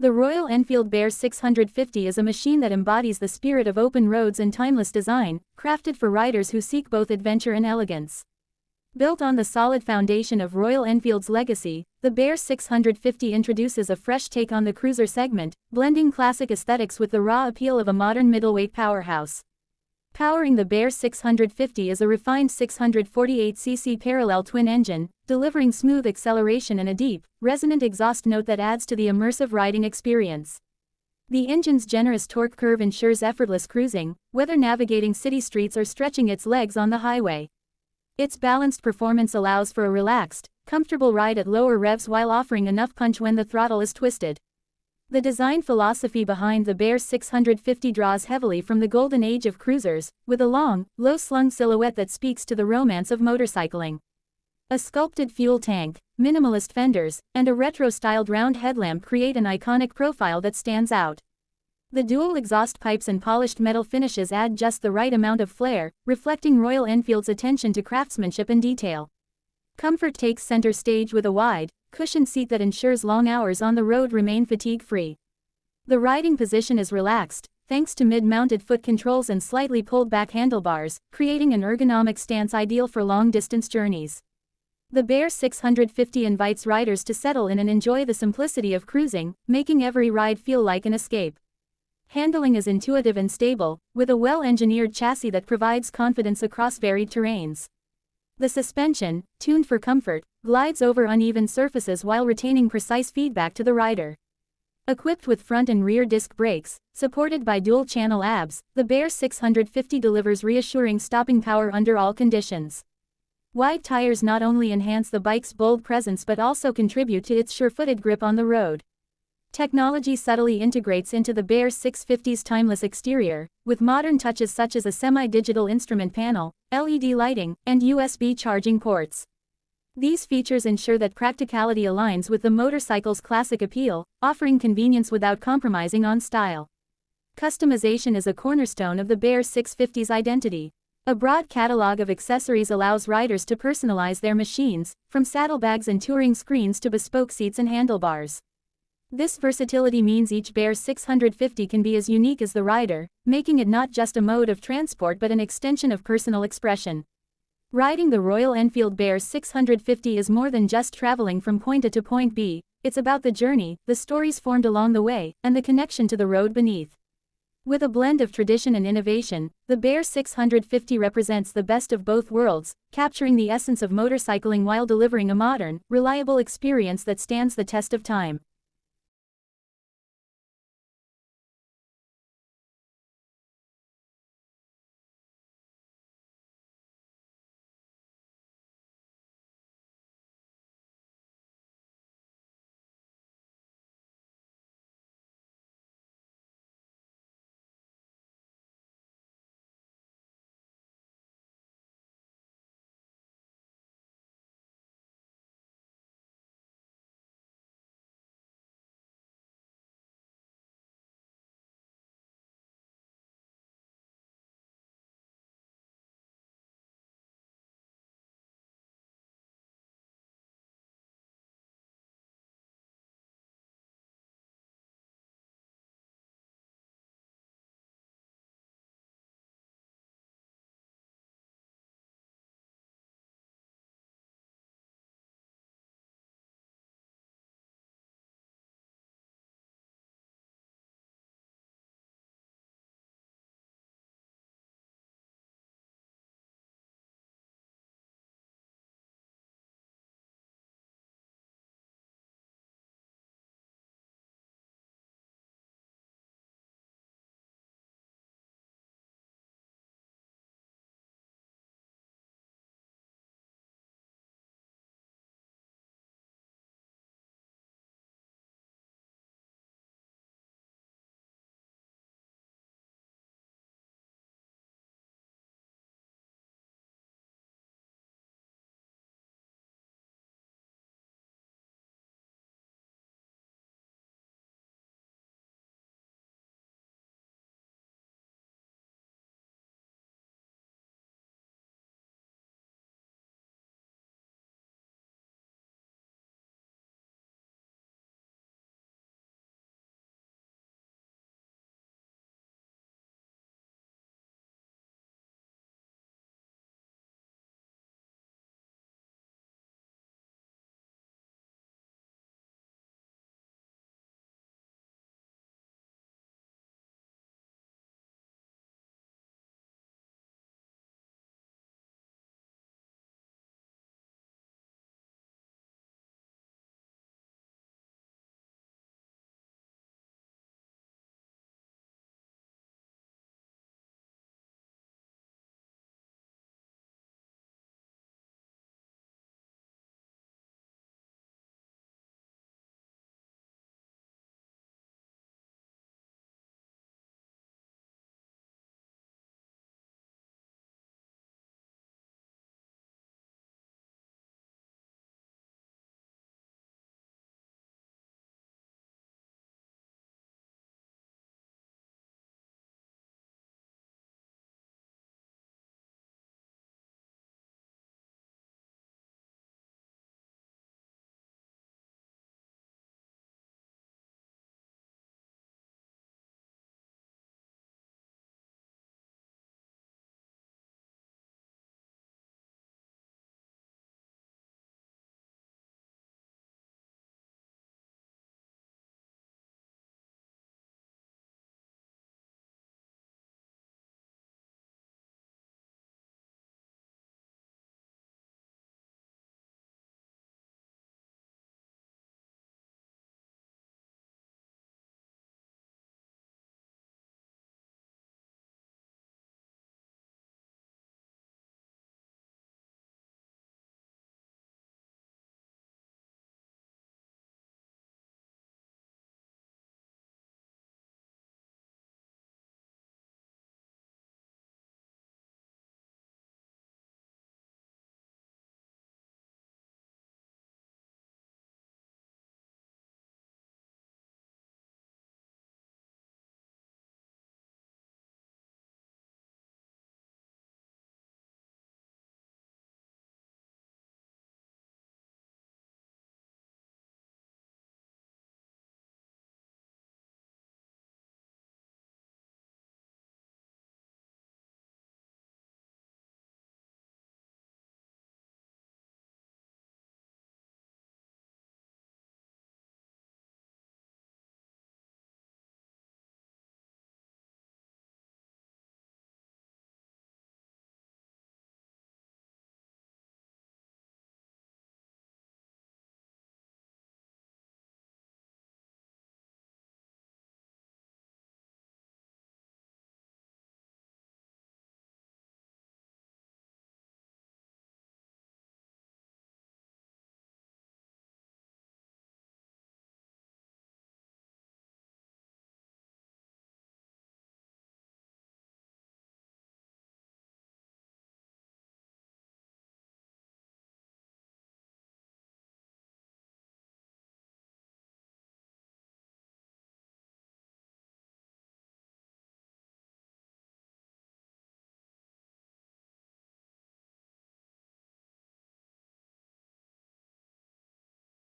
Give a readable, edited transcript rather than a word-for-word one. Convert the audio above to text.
The Royal Enfield Bear 650 is a machine that embodies the spirit of open roads and timeless design, crafted for riders who seek both adventure and elegance. Built on the solid foundation of Royal Enfield's legacy, the Bear 650 introduces a fresh take on the cruiser segment, blending classic aesthetics with the raw appeal of a modern middleweight powerhouse. Powering the Bear 650 is a refined 648cc parallel twin engine, delivering smooth acceleration and a deep, resonant exhaust note that adds to the immersive riding experience. The engine's generous torque curve ensures effortless cruising, whether navigating city streets or stretching its legs on the highway. Its balanced performance allows for a relaxed, comfortable ride at lower revs while offering enough punch when the throttle is twisted. The design philosophy behind the Bear 650 draws heavily from the golden age of cruisers, with a long, low-slung silhouette that speaks to the romance of motorcycling. A sculpted fuel tank, minimalist fenders, and a retro-styled round headlamp create an iconic profile that stands out. The dual exhaust pipes and polished metal finishes add just the right amount of flair, reflecting Royal Enfield's attention to craftsmanship and detail. Comfort takes center stage with a wide, cushioned seat that ensures long hours on the road remain fatigue-free. The riding position is relaxed, thanks to mid-mounted foot controls and slightly pulled-back handlebars, creating an ergonomic stance ideal for long-distance journeys. The Bear 650 invites riders to settle in and enjoy the simplicity of cruising, making every ride feel like an escape. Handling is intuitive and stable, with a well-engineered chassis that provides confidence across varied terrains. The suspension, tuned for comfort, glides over uneven surfaces while retaining precise feedback to the rider. Equipped with front and rear disc brakes, supported by dual-channel ABS, the Bear 650 delivers reassuring stopping power under all conditions. Wide tires not only enhance the bike's bold presence but also contribute to its sure-footed grip on the road. Technology subtly integrates into the Bear 650's timeless exterior, with modern touches such as a semi-digital instrument panel, LED lighting, and USB charging ports. These features ensure that practicality aligns with the motorcycle's classic appeal, offering convenience without compromising on style. Customization is a cornerstone of the Bear 650's identity. A broad catalog of accessories allows riders to personalize their machines, from saddlebags and touring screens to bespoke seats and handlebars. This versatility means each Bear 650 can be as unique as the rider, making it not just a mode of transport but an extension of personal expression. Riding the Royal Enfield Bear 650 is more than just traveling from point A to point B, it's about the journey, the stories formed along the way, and the connection to the road beneath. With a blend of tradition and innovation, the Bear 650 represents the best of both worlds, capturing the essence of motorcycling while delivering a modern, reliable experience that stands the test of time.